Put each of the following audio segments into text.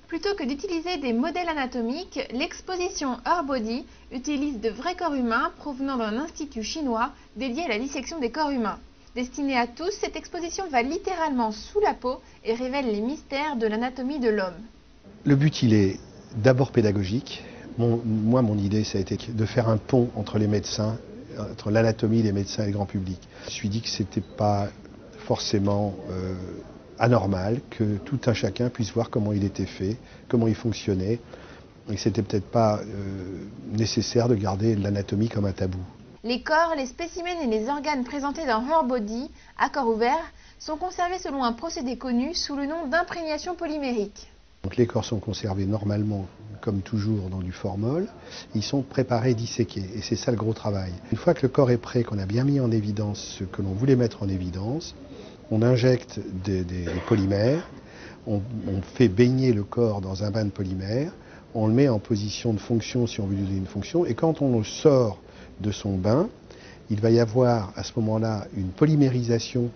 Plutôt que d'utiliser des modèles anatomiques, l'exposition Herbody utilise de vrais corps humains provenant d'un institut chinois dédié à la dissection des corps humains. Destinée à tous, cette exposition va littéralement sous la peau et révèle les mystères de l'anatomie de l'homme. Le but, il est d'abord pédagogique. Mon idée, ça a été de faire un pont entre les médecins, entre l'anatomie, les médecins et le grand public. Je me suis dit que ce n'était pas forcément anormal que tout un chacun puisse voir comment il était fait, comment il fonctionnait, et que c'était peut-être pas nécessaire de garder l'anatomie comme un tabou. Les corps, les spécimens et les organes présentés dans Herbody, à corps ouvert, sont conservés selon un procédé connu sous le nom d'imprégnation polymérique. Donc les corps sont conservés normalement, comme toujours, dans du formol. Ils sont préparés, disséqués, et c'est ça le gros travail. Une fois que le corps est prêt, qu'on a bien mis en évidence ce que l'on voulait mettre en évidence, on injecte des polymères, on fait baigner le corps dans un bain de polymères, on le met en position de fonction si on veut lui donner une fonction, et quand on le sort de son bain, il va y avoir à ce moment-là une polymérisation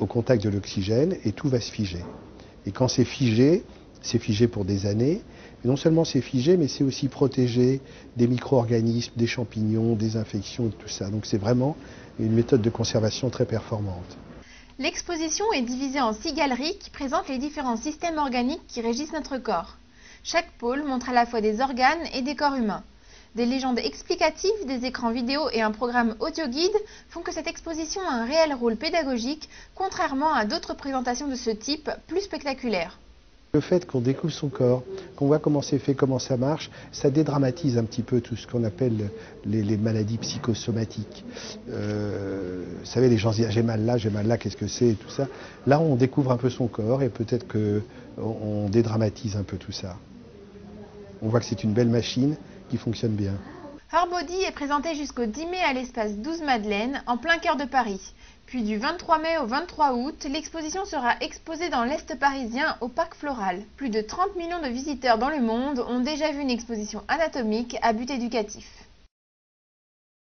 au contact de l'oxygène et tout va se figer. Et quand c'est figé pour des années. Et non seulement c'est figé, mais c'est aussi protégé des micro-organismes, des champignons, des infections, tout ça. Donc c'est vraiment une méthode de conservation très performante. L'exposition est divisée en 6 galeries qui présentent les différents systèmes organiques qui régissent notre corps. Chaque pôle montre à la fois des organes et des corps humains. Des légendes explicatives, des écrans vidéo et un programme audio-guide font que cette exposition a un réel rôle pédagogique, contrairement à d'autres présentations de ce type plus spectaculaires. Le fait qu'on découvre son corps, qu'on voit comment c'est fait, comment ça marche, ça dédramatise un petit peu tout ce qu'on appelle les maladies psychosomatiques. Vous savez, les gens se disent j'ai mal là, qu'est-ce que c'est, et tout ça. Là, on découvre un peu son corps et peut-être qu'on dédramatise un peu tout ça. On voit que c'est une belle machine qui fonctionne bien. Herbody est présenté jusqu'au 10 mai à l'espace 12 Madeleine, en plein cœur de Paris. Puis du 23 mai au 23 août, l'exposition sera exposée dans l'Est parisien au Parc Floral. Plus de 30 millions de visiteurs dans le monde ont déjà vu une exposition anatomique à but éducatif.